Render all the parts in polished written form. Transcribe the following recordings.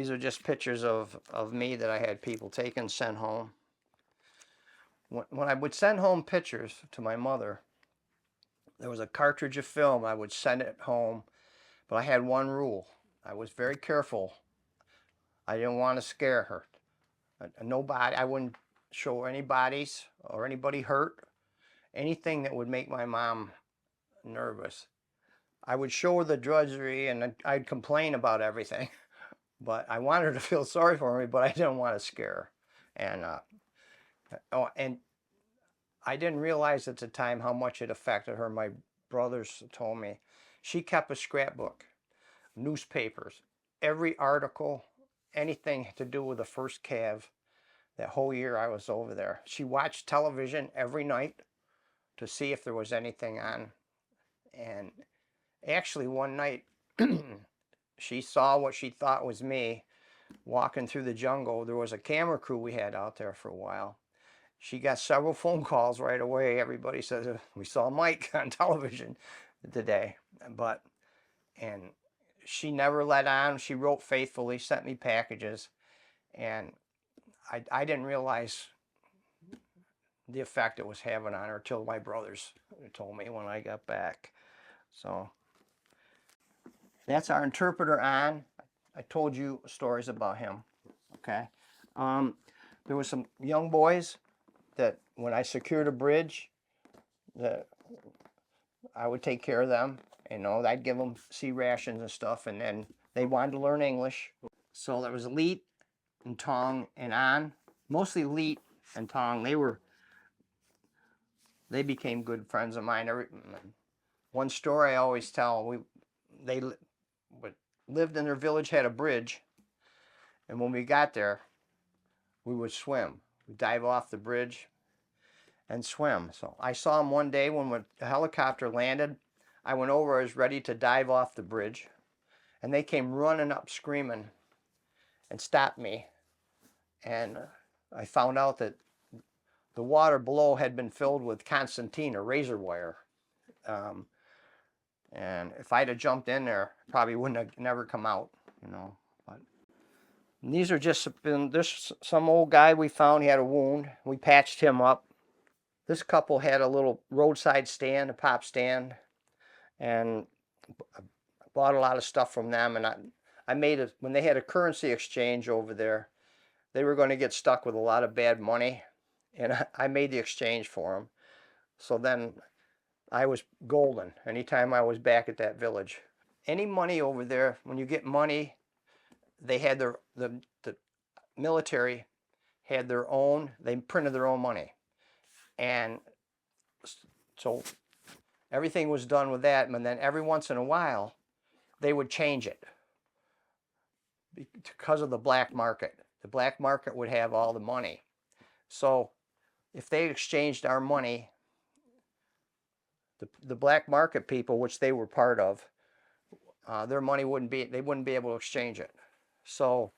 These are just pictures of me that I had people take and send home. When I would send home pictures to my mother, there was a cartridge of film. I would send it home, but I had one rule. I was very careful. I didn't want to scare her. Nobody, I wouldn't show any bodies or anybody hurt, anything that would make my mom nervous. I would show her the drudgery and I'd complain about everything, but I wanted her to feel sorry for me, but I didn't want to scare her. And I didn't realize at the time how much it affected her. My brothers told me. She kept a scrapbook, newspapers, every article, anything to do with the first Cav. That whole year I was over there. She watched television every night to see if there was anything on. And actually one night she saw what she thought was me walking through the jungle. There was a camera crew we had out there for a while. She got several phone calls right away. Everybody says, we saw Mike on television today. And she never let on. She wrote faithfully, sent me packages. And I didn't realize the effect it was having on her till my brothers told me when I got back. So that's our interpreter on. I told you stories about him. Okay. There was some young boys that when I secured a bridge, that I would take care of them. You know, I'd give them sea rations and stuff, and then they wanted to learn English. So there was Leet and Tong and An, mostly Leet and Tong. They became good friends of mine. One story I always tell: they lived in their village, had a bridge, and when we got there, we would swim. We'd dive off the bridge and swim. So I saw them one day when the helicopter landed. I went over, I was ready to dive off the bridge, and they came running up screaming and stopped me. And I found out that the water below had been filled with concertina, or razor wire. And if I'd have jumped in there, probably wouldn't have never come out, you know. But these are just this some old guy we found. He had a wound. We patched him up. This couple had a little roadside stand, a pop stand, and I bought a lot of stuff from them. And I made it when they had a currency exchange over there. They were going to get stuck with a lot of bad money, and I made the exchange for them. So then I was golden anytime I was back at that village. Any money over there, when you get money, they had the military had their own, they printed their own money. And so everything was done with that, and then every once in a while, they would change it because of the black market. The black market would have all the money. So if they exchanged our money, the black market people, which they were part of, their money they wouldn't be able to exchange it. So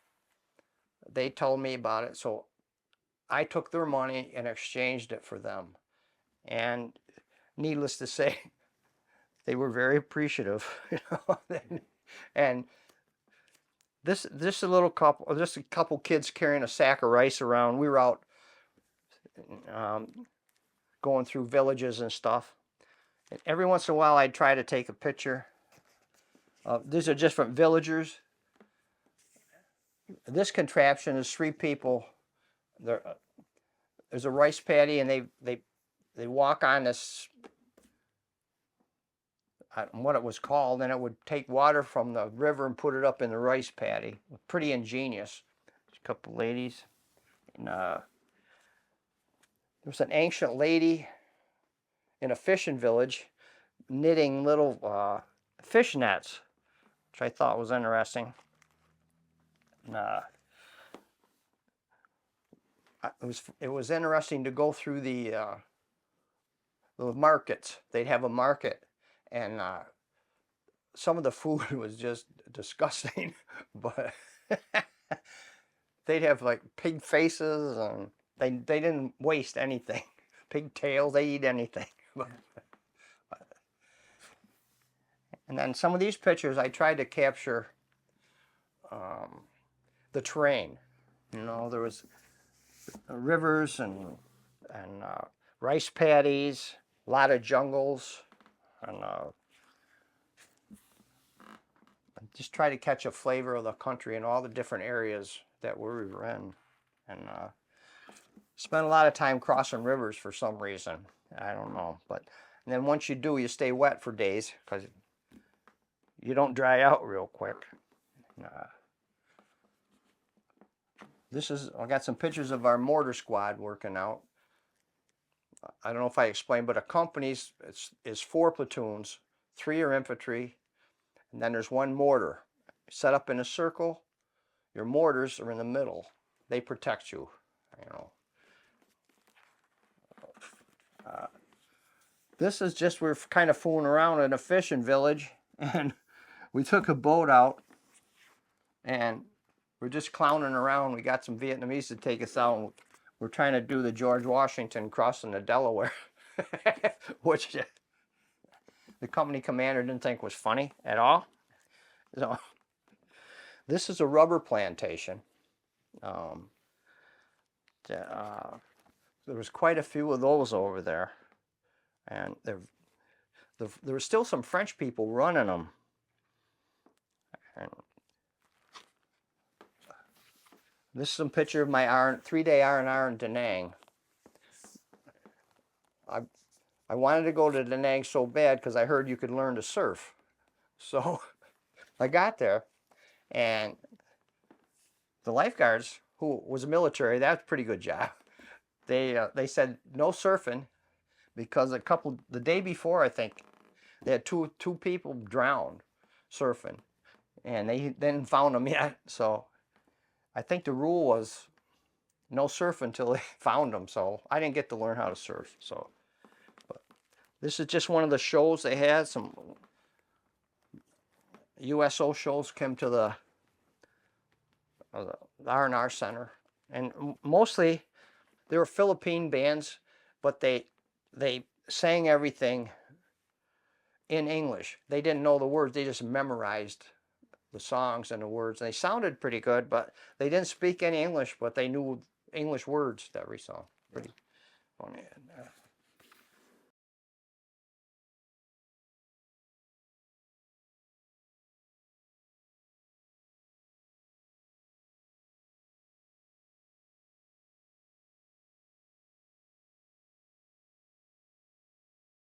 they told me about it. So I took their money and exchanged it for them. And needless to say, they were very appreciative. And this a little couple, just a couple kids carrying a sack of rice around. We were out going through villages and stuff. And every once in a while, I'd try to take a picture. These are different villagers. This contraption is three people. There's a rice paddy, and they walk on this, I don't know what it was called, and it would take water from the river and put it up in the rice paddy. Pretty ingenious. There's a couple ladies. And there's an ancient lady in a fishing village knitting little fish nets, which I thought was interesting. It was interesting to go through the markets. They'd have a market, and some of the food was just disgusting, but they'd have like pig faces, and they didn't waste anything. Pig tails, they eat anything. And then some of these pictures I tried to capture the terrain. You know, there was rivers and rice paddies, a lot of jungles, and just try to catch a flavor of the country and all the different areas that we were in. And spent a lot of time crossing rivers for some reason. I don't know. But and then once you do, you stay wet for days because you don't dry out real quick. I got some pictures of our mortar squad working out. I don't know if I explained, but a company is 4 platoons. 3 are infantry, and then there's 1 mortar. Set up in a circle. Your mortars are in the middle. They protect you, you know. This is just, we're kind of fooling around in a fishing village, and we took a boat out, and we're just clowning around. We got some Vietnamese to take us out, and we're trying to do the George Washington crossing the Delaware, which the company commander didn't think was funny at all. So this is a rubber plantation. There was quite a few of those over there, and there were still some French people running them. And this is some picture of my 3-day R&R in Da Nang. I wanted to go to Da Nang so bad because I heard you could learn to surf. So I got there, and the lifeguards, who was military, that was a pretty good job. They said no surfing because the day before, I think, they had two people drowned surfing, and they didn't found them yet. So I think the rule was no surf until they found them. So I didn't get to learn how to surf. So, but this is just one of the shows they had. Some USO shows came to the R&R Center, and mostly they were Philippine bands, but they sang everything in English. They didn't know the words. They just memorized the songs and the words. They sounded pretty good, but they didn't speak any English, but they knew English words to every song. Pretty funny.